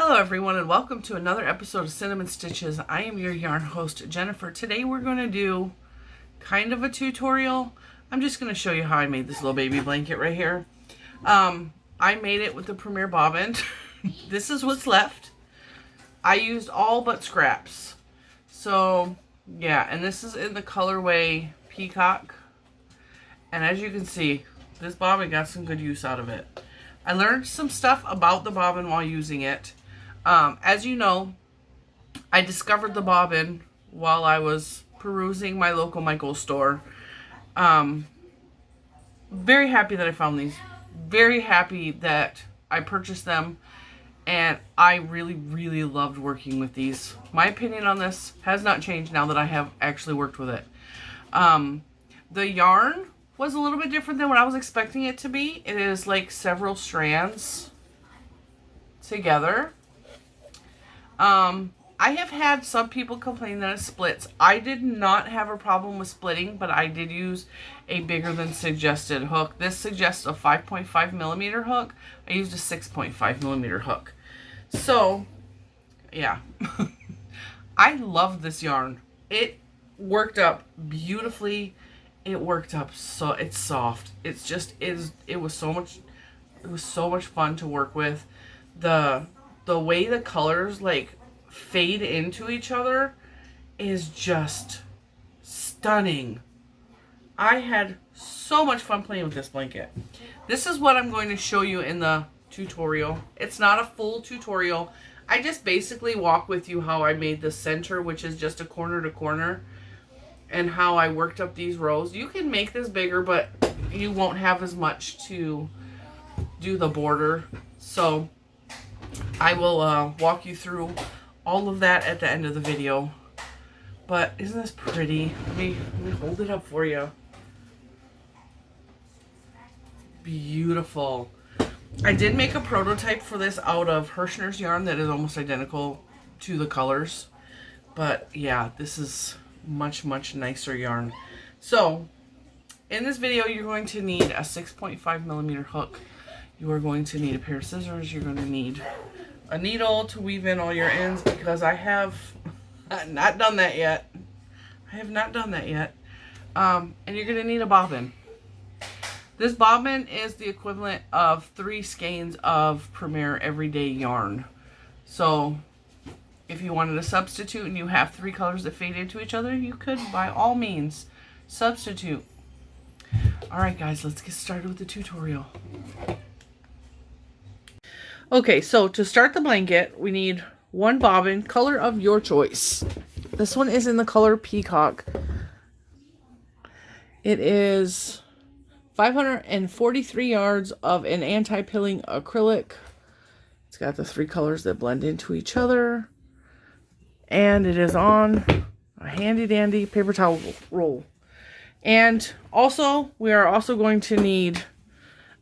Hello everyone and welcome to another episode of Cinnamon Stitches. I am your yarn host Jennifer. Today we're going to do kind of a tutorial. I'm just going to show you how I made this little baby blanket right here. I made it with the Premier Bobbin. This is what's left. I used all but scraps. So yeah, and this is in the colorway Peacock. And as you can see, this bobbin got some good use out of it. I learned some stuff about the bobbin while using it. As you know, I discovered the bobbin while I was perusing my local Michael's store. Very happy that I found these. Very happy that I purchased them. And I really, really loved working with these. My opinion on this has not changed now that I have actually worked with it. The yarn was a little bit different than what I was expecting it to be. It is like several strands together. I have had some people complain that it splits. I did not have a problem with splitting, but I did use a bigger than suggested hook. This suggests a 5.5 millimeter hook. I used a 6.5 millimeter hook. So, yeah. I love this yarn. It worked up beautifully. It worked up so it's soft. It's just it was so much fun to work with. The way the colors like fade into each other is just stunning. I had so much fun playing with this blanket. This is what I'm going to show you in the tutorial. It's not a full tutorial. I just basically walk with you how I made the center, which is just a corner to corner, and how I worked up these rows. You can make this bigger, but you won't have as much to do the border. So I will walk you through all of that at the end of the video. But isn't this pretty? Let me hold it up for you. Beautiful. I did make a prototype for this out of Hirschner's yarn that is almost identical to the colors. But yeah, this is much nicer yarn. So in this video you're going to need a 6.5 millimeter hook. You are going to need a pair of scissors. You're going to need a needle to weave in all your ends, because I have not done that yet. I have not done that yet. And you're going to need a bobbin. This bobbin is the equivalent of 3 skeins of Premier Everyday yarn. So if you wanted a substitute and you have 3 colors that fade into each other, you could by all means substitute. Alright guys, let's get started with the tutorial. Okay, so to start the blanket, we need 1 bobbin, color of your choice. This one is in the color Peacock. It is 543 yards of an anti-pilling acrylic. It's got the 3 colors that blend into each other. And it is on a handy dandy paper towel roll. And also, we are also going to need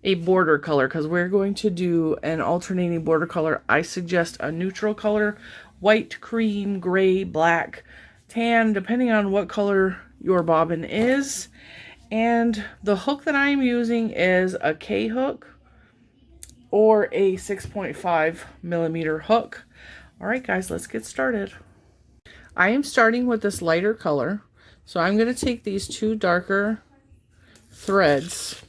a border color, because we're going to do an alternating border color. I suggest a neutral color: white, cream, gray, black, tan, depending on what color your bobbin is. And the hook that I'm using is a K hook or a 6.5 millimeter hook. All right guys, let's get started. I am starting with this lighter color, so I'm going to take these 2 darker threads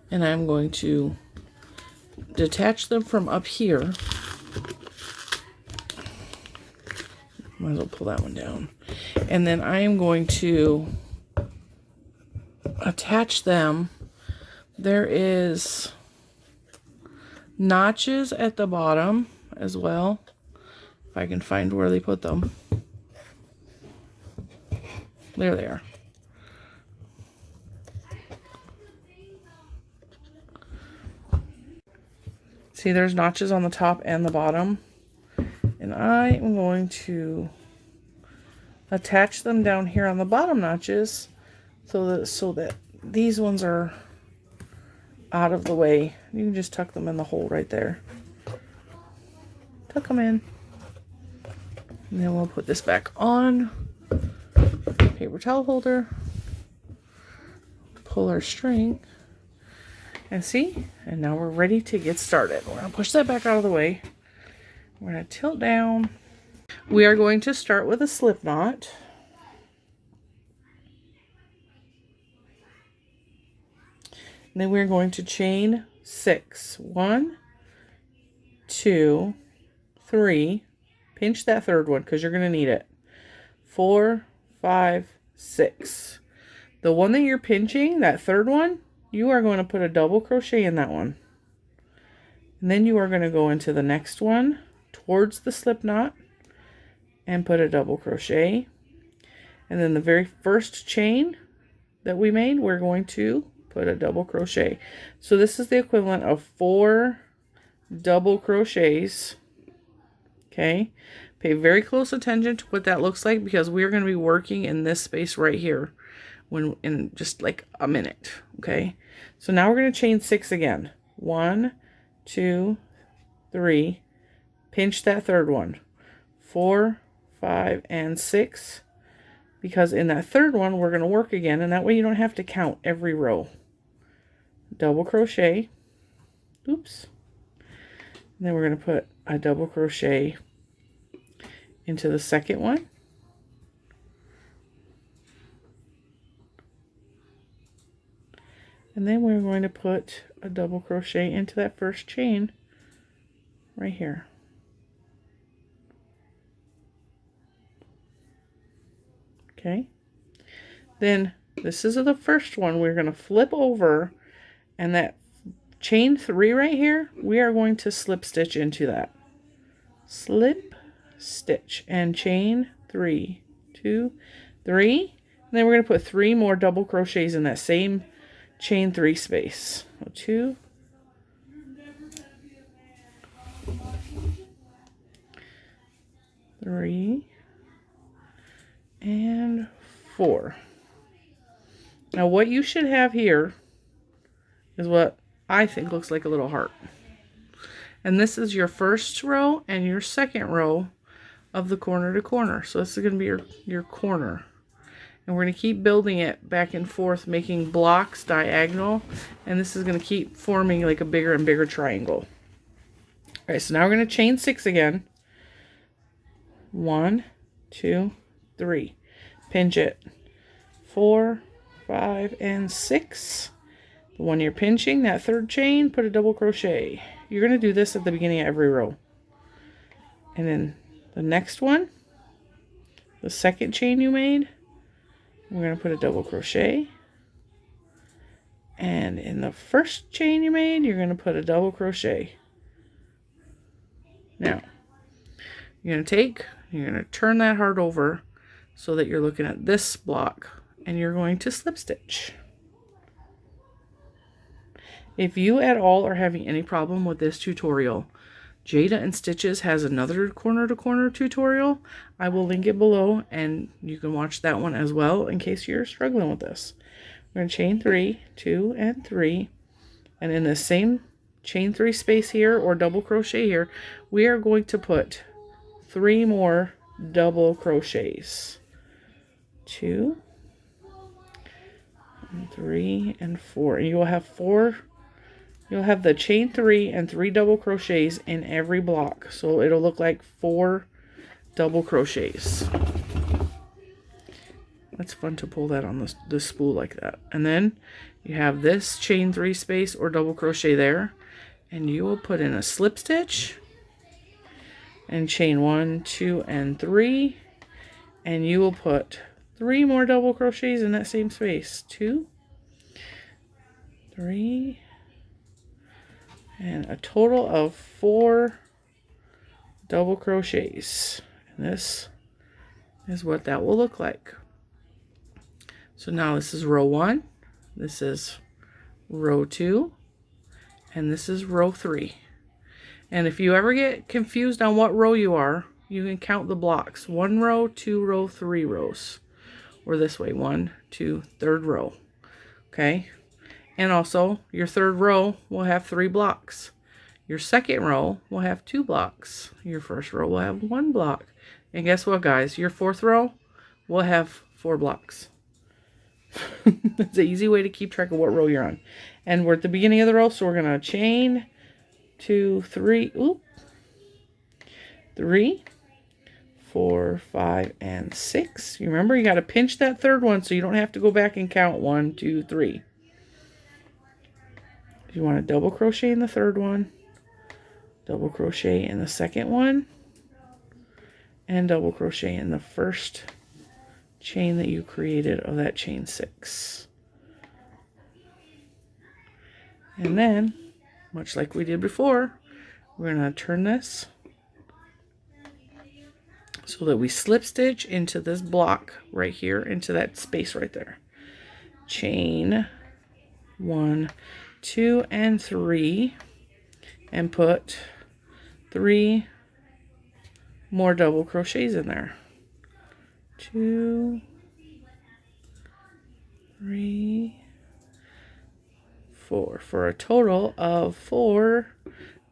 and I'm going to detach them from up here. Might as well pull that one down. And then I am going to attach them. There is notches at the bottom as well, if I can find where they put them. There they are. See, there's notches on the top and the bottom. And I am going to attach them down here on the bottom notches so that these ones are out of the way. You can just tuck them in the hole right there. Tuck them in. And then we'll put this back on. Paper towel holder. Pull our string. And see, and now we're ready to get started. We're going to push that back out of the way. We're going to tilt down. We are going to start with a slip knot. And then we're going to chain 6. 1, 2, 3. Pinch that third one because you're going to need it. 4, 5, 6. The one that you're pinching, that third one, you are going to put a double crochet in that one. And then you are going to go into the next one towards the slip knot and put a double crochet. And then the very first chain that we made, we're going to put a double crochet. So this is the equivalent of 4 double crochets. Okay, pay very close attention to what that looks like because we're going to be working in this space right here in just like a minute. Okay, so now we're going to chain 6 again. 1, 2, 3. Pinch that third one. 4, 5, and 6. Because in that third one, we're going to work again, and that way you don't have to count every row. Double crochet. Oops. And then we're going to put a double crochet into the second one. And then we're going to put a double crochet into that first chain right here. Okay, then this is the first one. We're going to flip over, and that chain 3 right here, we are going to slip stitch into that. Slip stitch and chain 3, 2, 3. And then we're going to put 3 more double crochets in that same chain 3 space. So 2, 3, and 4. Now what you should have here is what I think looks like a little heart. And this is your first row and your second row of the corner to corner. So this is going to be your corner. And we're going to keep building it back and forth, making blocks diagonal. And this is going to keep forming like a bigger and bigger triangle. All right, so now we're going to chain 6 again. 1, 2, 3. Pinch it. 4, 5, and 6. The one you're pinching, that third chain, put a double crochet. You're going to do this at the beginning of every row. And then the next one, the second chain you made, we're going to put a double crochet. And in the first chain you made, you're going to put a double crochet. Now, you're going to turn that heart over so that you're looking at this block, and you're going to slip stitch. If you at all are having any problem with this tutorial, Jayda and Stitches has another corner to corner tutorial. I will link it below, and you can watch that one as well in case you're struggling with this. We're going to chain 3, 2, and 3, and in the same chain 3 space here or double crochet here, we are going to put 3 more double crochets. 2, and 3, and 4. And you will have 4. You'll have the chain 3 and 3 double crochets in every block. So it'll look like 4 double crochets. That's fun to pull that on the spool like that. And then you have this chain 3 space or double crochet there. And you will put in a slip stitch and chain 1, 2, and 3. And you will put 3 more double crochets in that same space. 2, 3, and a total of 4 double crochets. And this is what that will look like. So now this is row 1, this is row 2, and this is row 3. And if you ever get confused on what row you are, you can count the blocks. 1 row, 2 row, 3 rows. Or this way, 1, 2, third row. Okay? And also, your third row will have 3 blocks. Your second row will have 2 blocks. Your first row will have 1 block. And guess what, guys? Your fourth row will have 4 blocks. That's an easy way to keep track of what row you're on. And we're at the beginning of the row, so we're going to chain 2, 3, 3, 4, 5, and 6. You remember, you got to pinch that third one so you don't have to go back and count 1, 2, 3. You want to double crochet in the third one, double crochet in the second one, and double crochet in the first chain that you created of that chain 6. And then, much like we did before, we're going to turn this so that we slip stitch into this block right here, into that space right there. Chain 1, 2, and 3, and put 3 more double crochets in there. 2, 3, 4, for a total of 4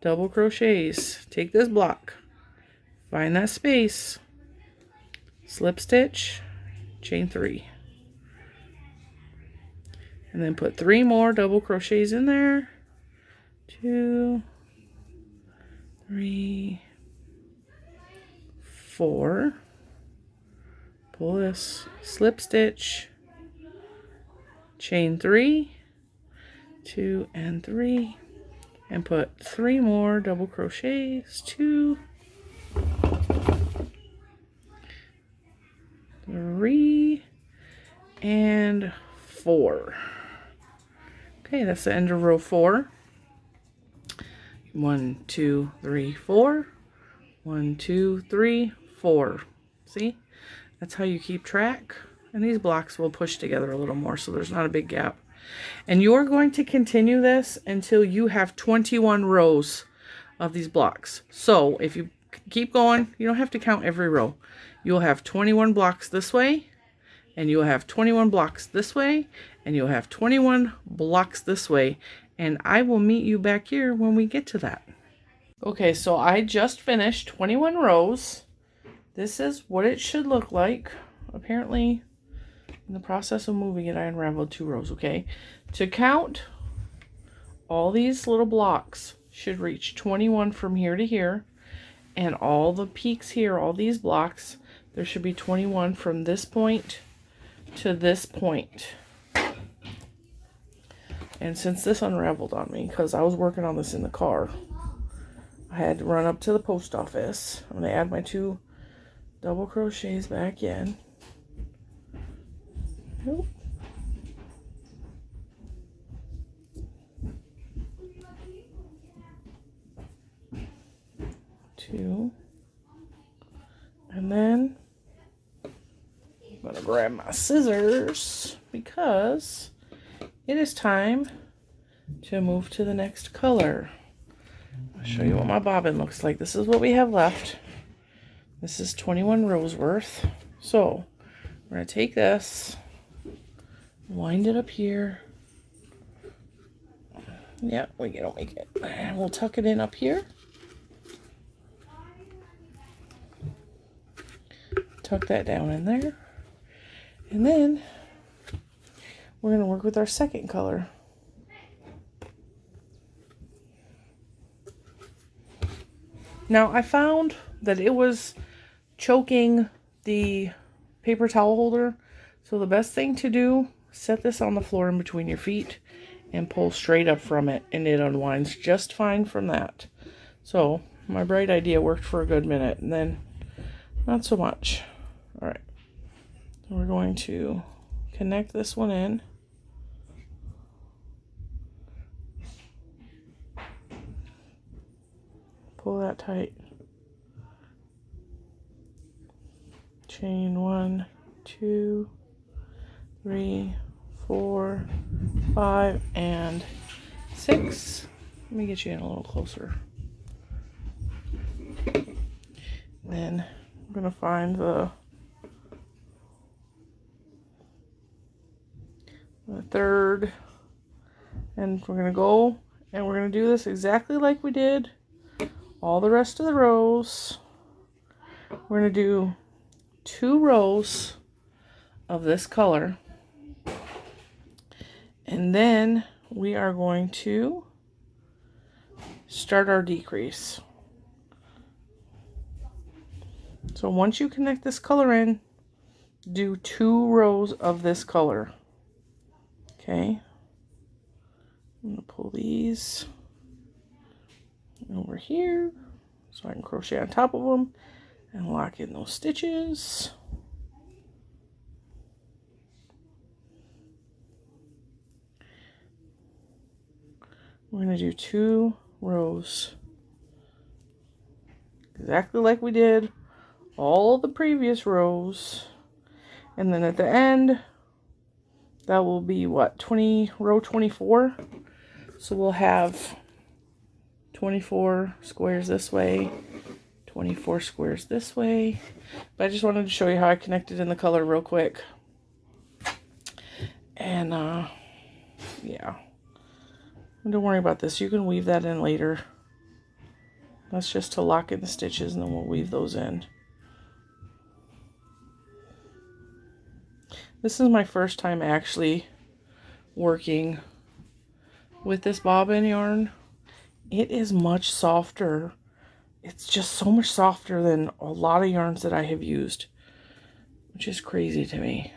double crochets. Take this block, find that space, slip stitch, chain 3, and then put 3 more double crochets in there. 2, 3, 4. Pull this, slip stitch, chain 3, 2 and 3, and put 3 more double crochets. 2, 3, and 4. Okay, that's the end of row 4. 1, 2, 3, 4. 1, 2, 3, 4. See? That's how you keep track. And these blocks will push together a little more so there's not a big gap. And you're going to continue this until you have 21 rows of these blocks. So if you keep going, you don't have to count every row. You'll have 21 blocks this way, and you'll have 21 blocks this way, and you'll have 21 blocks this way. And I will meet you back here when we get to that. Okay, so I just finished 21 rows. This is what it should look like. Apparently, in the process of moving it, I unraveled 2 rows, okay? To count, all these little blocks should reach 21 from here to here. And all the peaks here, all these blocks, there should be 21 from this point to this point. And since this unraveled on me, because I was working on this in the car, I had to run up to the post office. I'm going to add my 2 double crochets back in. Nope. 2. And then I'm going to grab my scissors because it is time to move to the next color. I'll show you what my bobbin looks like. This is what we have left. This is 21 rows worth. So we're going to take this, wind it up here. Yeah, we don't make it. And we'll tuck it in up here. Tuck that down in there. And then we're going to work with our second color. Now I found that it was choking the paper towel holder. So the best thing to do, set this on the floor in between your feet and pull straight up from it, and it unwinds just fine from that. So my bright idea worked for a good minute, and then not so much. All right, so we're going to connect this one in. Pull that tight. Chain 1, 2, 3, 4, 5, and 6. Let me get you in a little closer. Then I'm going to find the third, and we're going to go and we're going to do this exactly like we did all the rest of the rows. We're going to do 2 rows of this color, and then we are going to start our decrease. So once you connect this color in, do 2 rows of this color. Okay. I'm going to pull these over here so I can crochet on top of them and lock in those stitches. We're going to do 2 rows exactly like we did all the previous rows, and then at the end that will be what, row 24. So we'll have 24 squares this way, 24 squares this way. But I just wanted to show you how I connected in the color real quick. And yeah, don't worry about this, you can weave that in later. That's just to lock in the stitches, and then we'll weave those in. This is my first time actually working with this bobbin yarn. It is much softer. It's just so much softer than a lot of yarns that I have used, which is crazy to me.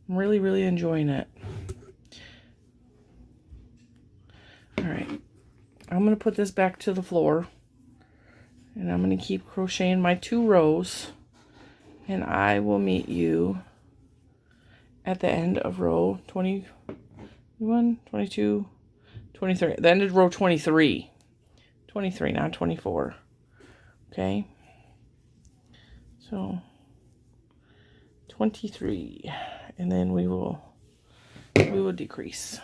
I'm really, really enjoying it. All right, I'm going to put this back to the floor, and I'm going to keep crocheting my 2 rows, and I will meet you at the end of row 21, 22, 23, the end of row 23. 23, not 24. Okay. So 23, and then we will decrease.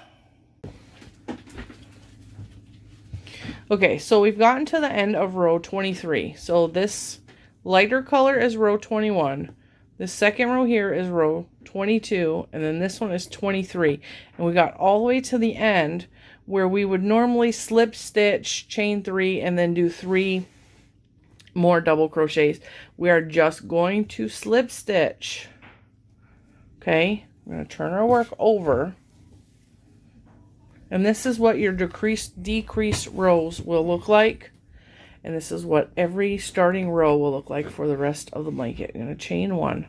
Okay, so we've gotten to the end of row 23. So this lighter color is row 21. The second row here is row 22, and then this one is 23. And we got all the way to the end where we would normally slip stitch, chain 3, and then do 3 more double crochets. We are just going to slip stitch. Okay, we're going to turn our work over. And this is what your decrease rows will look like. And this is what every starting row will look like for the rest of the blanket. I'm going to chain 1.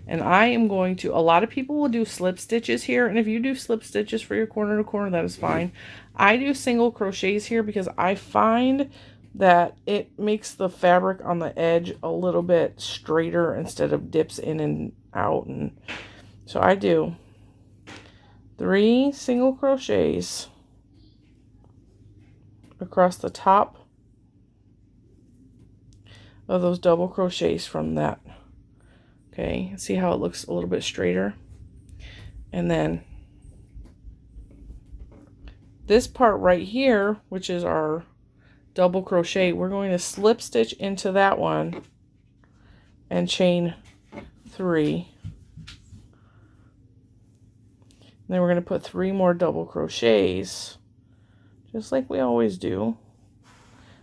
And I am going to, a lot of people will do slip stitches here. And if you do slip stitches for your corner to corner, that is fine. I do single crochets here because I find that it makes the fabric on the edge a little bit straighter instead of dips in and out. And so I do 3 single crochets across the top of those double crochets from that. Okay, see how it looks a little bit straighter? And then this part right here, which is our double crochet, we're going to slip stitch into that one and chain 3. And then we're going to put 3 more double crochets, just like we always do.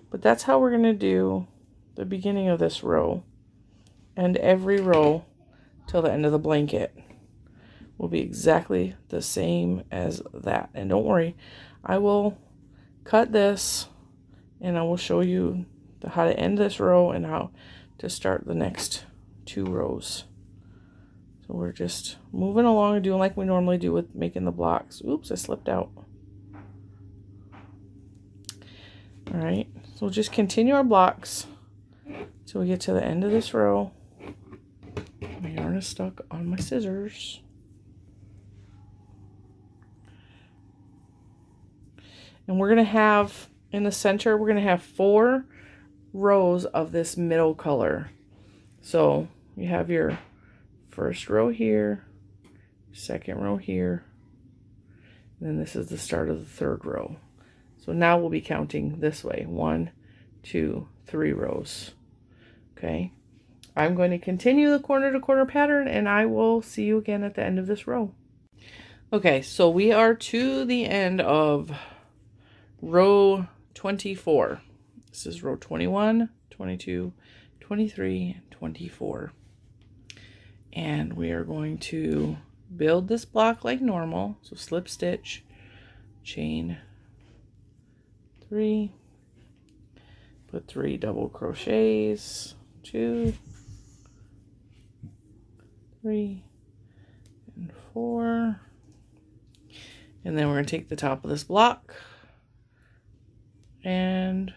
But that's how we're going to do the beginning of this row. And every row till the end of the blanket will be exactly the same as that. And don't worry, I will cut this and I will show you how to end this row and how to start the next 2 rows. So we're just moving along and doing like we normally do with making the blocks. Oops, I slipped out. All right, so we'll just continue our blocks till we get to the end of this row. My yarn is stuck on my scissors. And we're going to have, in the center, we're going to have 4 rows of this middle color. So you have your first row here, second row here, and then this is the start of the 3rd row. So now we'll be counting this way. 1, 2, 3 rows. Okay. I'm going to continue the corner to corner pattern, and I will see you again at the end of this row. Okay, so we are to the end of row 24. This is row 21, 22, 23, and 24. And we are going to build this block like normal. So slip stitch, chain 3, put 3 double crochets, 2, 3, and 4. And then we're going to take the top of this block and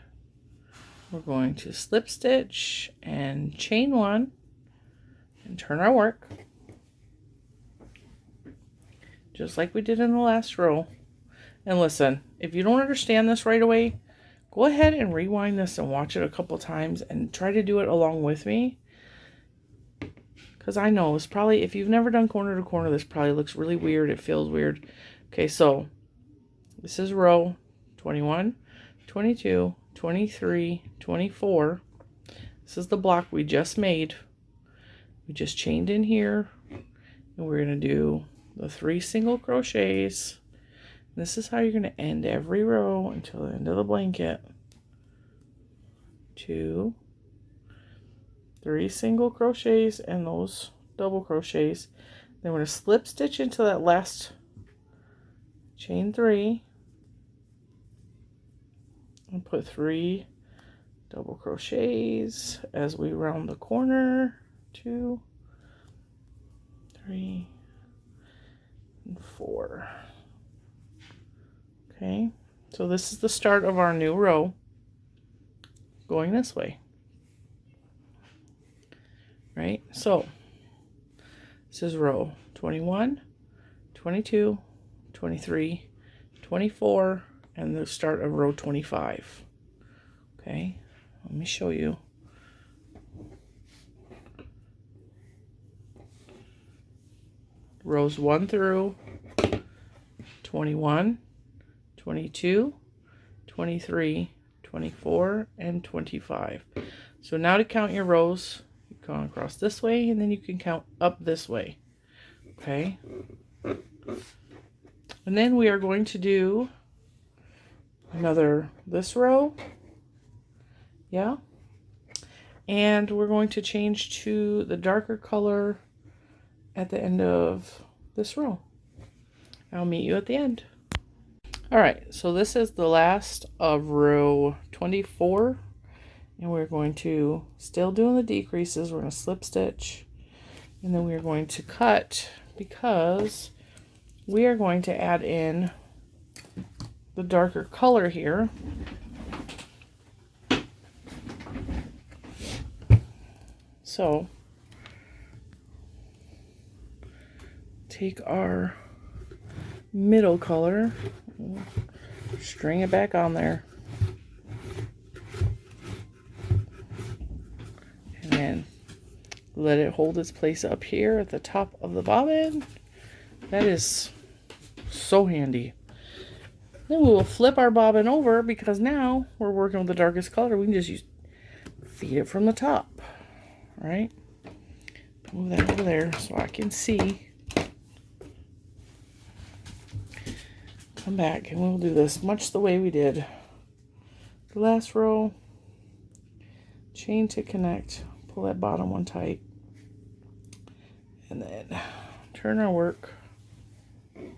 we're going to slip stitch and chain 1 and turn our work just like we did in the last row. And listen, if you don't understand this right away, go ahead and rewind this and watch it a couple times and try to do it along with me. Because I know it's probably, if you've never done corner to corner, this probably looks really weird. It feels weird. Okay, so this is row 21, 22, 23, 24. This is the block we just made. We just chained in here, and we're going to do the 3 single crochets. This is how you're going to end every row until the end of the blanket. 2, 3 single crochets and those double crochets. Then we're going to slip stitch into that last chain 3 and put 3 double crochets as we round the corner. 2, 3, and 4. Okay, so this is the start of our new row going this way. Right, so this is row 21, 22, 23, 24, and the start of row 25. Okay, let me show you. Rows 1 through 21, 22, 23, 24, and 25. So now to count your rows, you've gone across this way, and then you can count up this way. Okay. And then we are going to do another this row. Yeah. And we're going to change to the darker color at the end of this row. I'll meet you at the end. All right, so this is the last of row 24, and we're going to, still doing the decreases, we're going to slip stitch, and then we're going to cut because we are going to add in the darker color here. So take our middle color, string it back on there, and then let it hold its place up here at the top of the bobbin. That is so handy. Then we will flip our bobbin over because now we're working with the darkest color. We can just feed it from the top. All right, move that over there so I can see. Come back and we'll do this much the way we did the last row. Chain to connect, pull that bottom one tight, and then turn our work. And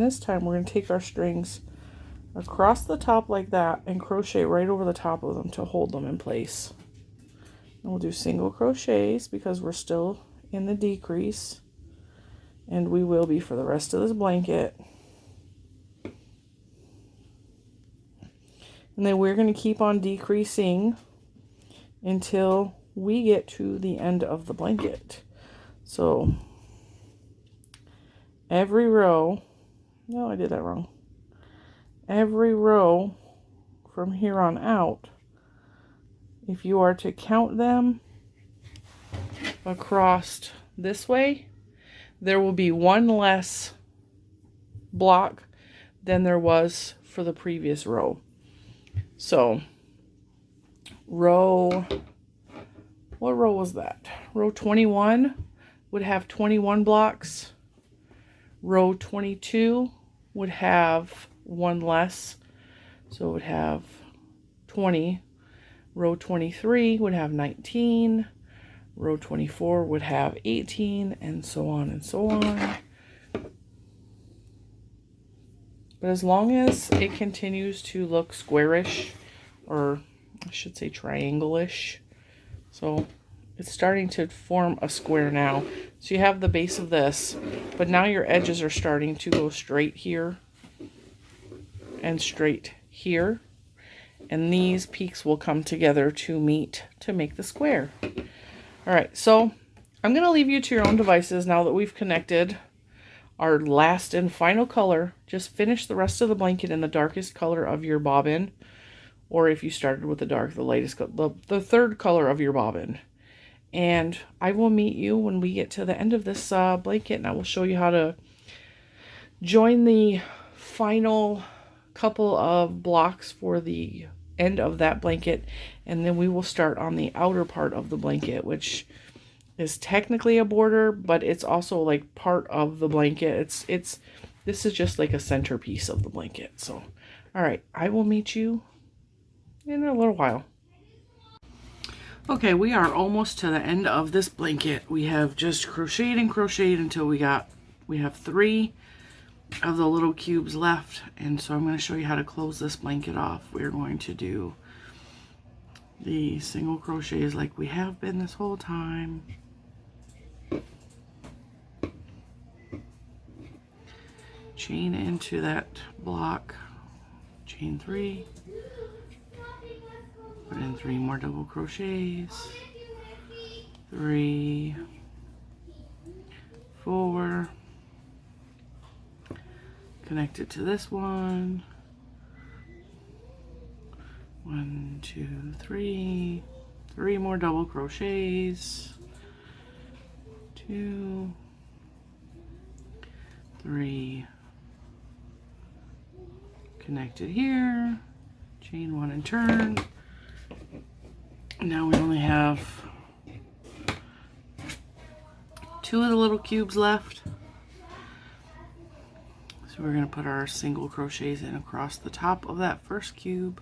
this time we're going to take our strings across the top like that and crochet right over the top of them to hold them in place. And we'll do single crochets because we're still in the decrease. And we will be for the rest of this blanket. And then we're going to keep on decreasing until we get to the end of the blanket. So every row, no, I did that wrong. Every row from here on out, if you are to count them across this way, there will be one less block than there was for the previous row. So, what row was that? Row 21 would have 21 blocks. Row 22 would have one less, so it would have 20. Row 23 would have 19. Row 24 would have 18, and so on and so on. But as long as it continues to look squarish, or I should say triangle-ish, so it's starting to form a square now. So you have the base of this, but now your edges are starting to go straight here and straight here. And these peaks will come together to meet to make the square. All right, so I'm going to leave you to your own devices now that we've connected our last and final color. Just finish the rest of the blanket in the darkest color of your bobbin, or if you started with the dark, the lightest, the third color of your bobbin. And I will meet you when we get to the end of this blanket, and I will show you how to join the final couple of blocks for the end of that blanket, and then we will start on the outer part of the blanket, which is technically a border, but it's also like part of the blanket. This is just like a centerpiece of the blanket. So, all right, I will meet you in a little while. Okay, we are almost to the end of this blanket. We have just crocheted and crocheted until we have 3 of the little cubes left, and so I'm going to show you how to close this blanket off. We're going to do the single crochets like we have been this whole time. Chain into that block, chain 3, put in 3 more double crochets, 3, 4, connect it to this one, 1, 2, 3, 3 more double crochets, 2, 3, connect it here, chain 1 and turn. Now we only have 2 of the little cubes left. So we're going to put our single crochets in across the top of that first cube.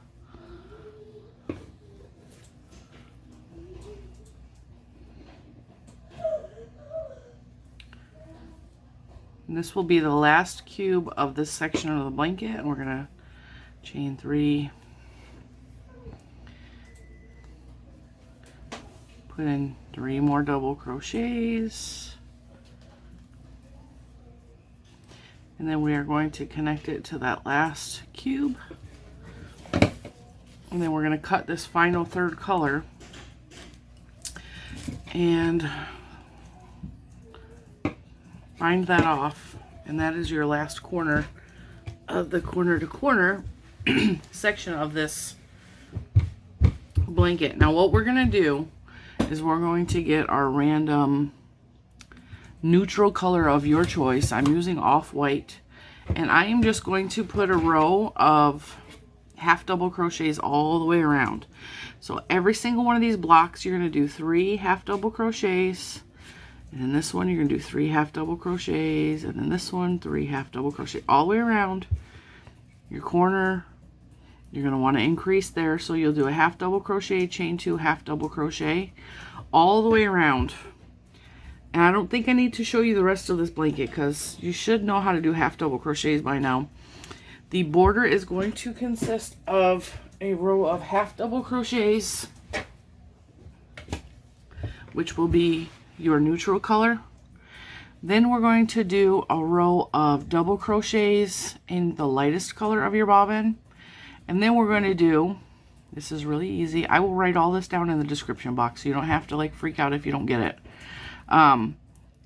And this will be the last cube of this section of the blanket, and we're going to chain 3, put in 3 more double crochets, and then we are going to connect it to that last cube, and then we're going to cut this final third color and bind that off, and that is your last corner of the corner to corner section of this blanket. Now what we're going to do is we're going to get our random neutral color of your choice. I'm using off-white, and I am just going to put a row of half double crochets all the way around. So every single one of these blocks you're going to do 3 half double crochets, and then this one you're going to do 3 half double crochets, and then this one 3 half double crochet all the way around your corner. You're going to want to increase there, so you'll do a half double crochet, chain 2, half double crochet all the way around. And I don't think I need to show you the rest of this blanket because you should know how to do half double crochets by now. The border is going to consist of a row of half double crochets, which will be your neutral color. Then we're going to do a row of double crochets in the lightest color of your bobbin. And then we're going to do, this is really easy, I will write all this down in the description box so you don't have to like freak out if you don't get it.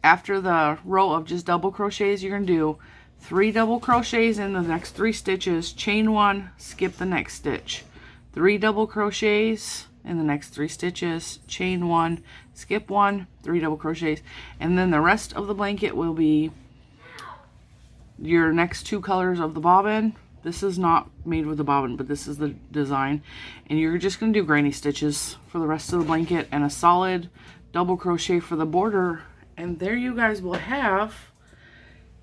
After the row of just double crochets, you're going to do 3 double crochets in the next 3 stitches, chain 1, skip the next stitch. 3 double crochets in the next 3 stitches, chain 1, skip 1, 3 double crochets, and then the rest of the blanket will be your next 2 colors of the bobbin. This is not made with the bobbin, but this is the design, and you're just going to do granny stitches for the rest of the blanket and a solid double crochet for the border, and there you guys will have.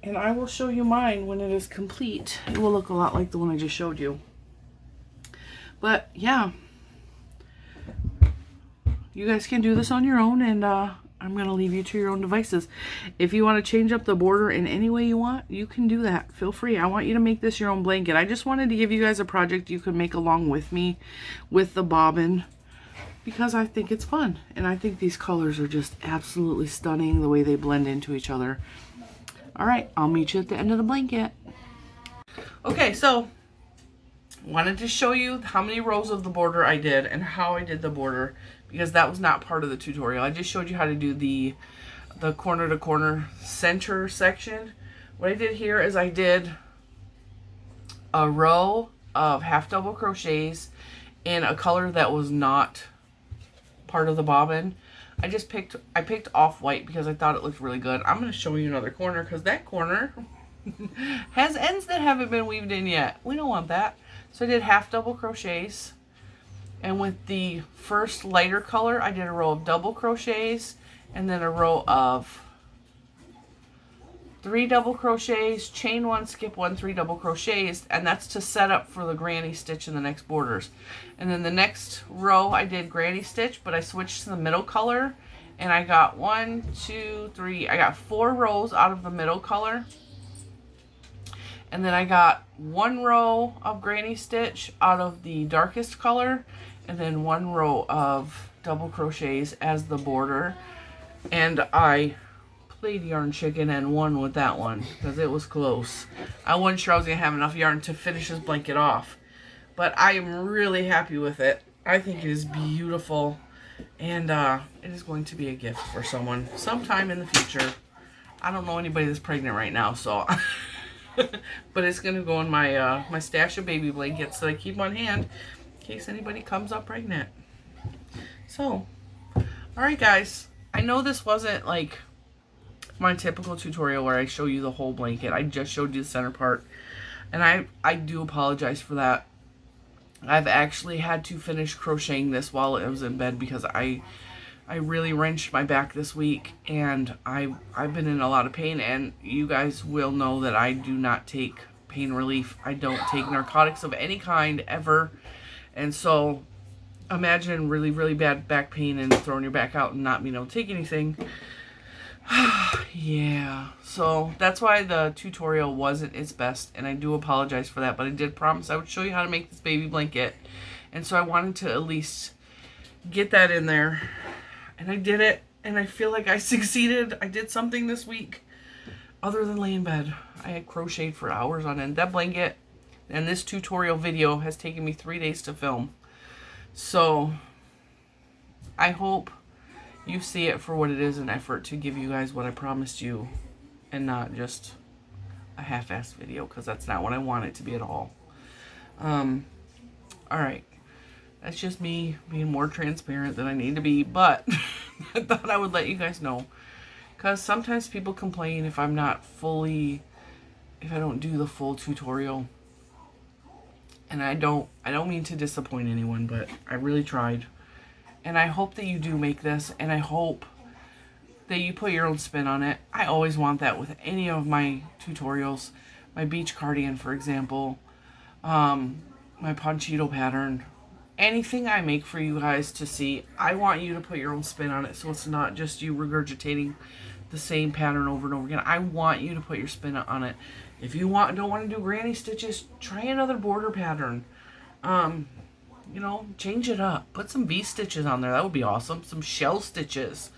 And I will show you mine when it is complete. It will look a lot like the one I just showed you. But yeah, you guys can do this on your own, and I'm going to leave you to your own devices. If you want to change up the border in any way you want, you can do that. Feel free. I want you to make this your own blanket. I just wanted to give you guys a project you can make along with me with the bobbin, because I think it's fun. And I think these colors are just absolutely stunning, the way they blend into each other. All right, I'll meet you at the end of the blanket. Okay, so wanted to show you how many rows of the border I did and how I did the border, because that was not part of the tutorial. I just showed you how to do the corner to corner center section. What I did here is I did a row of half double crochets in a color that was not part of the bobbin. I picked off-white because I thought it looked really good. I'm going to show you another corner, because that corner has ends that haven't been weaved in yet. We don't want that. So I did half double crochets, and with the first lighter color I did a row of double crochets and then a row of 3 double crochets, chain 1, skip 1, 3 double crochets, and that's to set up for the granny stitch in the next borders. And then the next row I did granny stitch, but I switched to the middle color, and I got 1, 2, 3, I got 4 rows out of the middle color. And then I got 1 row of granny stitch out of the darkest color, and then 1 row of double crochets as the border. And I played yarn chicken and won with that one, because it was close. I wasn't sure I was going to have enough yarn to finish this blanket off, but I am really happy with it. I think it is beautiful, and it is going to be a gift for someone sometime in the future. I don't know anybody that's pregnant right now, so... but it's going to go in my my stash of baby blankets that I keep on hand in case anybody comes up pregnant. So, alright guys, I know this wasn't like my typical tutorial where I show you the whole blanket. I just showed you the center part, and I do apologize for that. I've actually had to finish crocheting this while it was in bed, because I really wrenched my back this week, and I've been in a lot of pain, and you guys will know that I do not take pain relief. I don't take narcotics of any kind ever. And so imagine really, really bad back pain and throwing your back out and not being able to take anything. Yeah, so that's why the tutorial wasn't its best, and I do apologize for that, but I did promise I would show you how to make this baby blanket, and so I wanted to at least get that in there. And I did it, and I feel like I succeeded. I did something this week other than lay in bed. I had crocheted for hours on end. That blanket and this tutorial video has taken me 3 days to film. So I hope you see it for what it is, an effort to give you guys what I promised you, and not just a half-assed video, because that's not what I want it to be at all. Alright. That's just me being more transparent than I need to be, but I thought I would let you guys know, because sometimes people complain if I don't do the full tutorial, and I don't mean to disappoint anyone, but I really tried, and I hope that you do make this, and I hope that you put your own spin on it. I always want that with any of my tutorials. My beach cardigan, for example, my ponchito pattern. Anything I make for you guys to see, I want you to put your own spin on it, so it's not just you regurgitating the same pattern over and over again. I want you to put your spin on it. If you don't want to do granny stitches, try another border pattern. You know, change it up. Put some V-stitches on there. That would be awesome. Some shell stitches,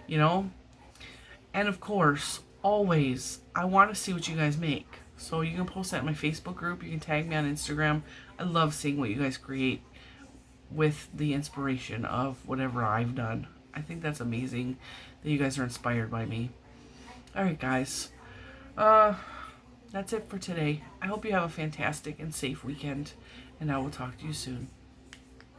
you know. And of course, always, I want to see what you guys make. So you can post that in my Facebook group. You can tag me on Instagram. I love seeing what you guys create with the inspiration of whatever I've done. I think that's amazing that you guys are inspired by me. Alright guys, that's it for today. I hope you have a fantastic and safe weekend, and I will talk to you soon.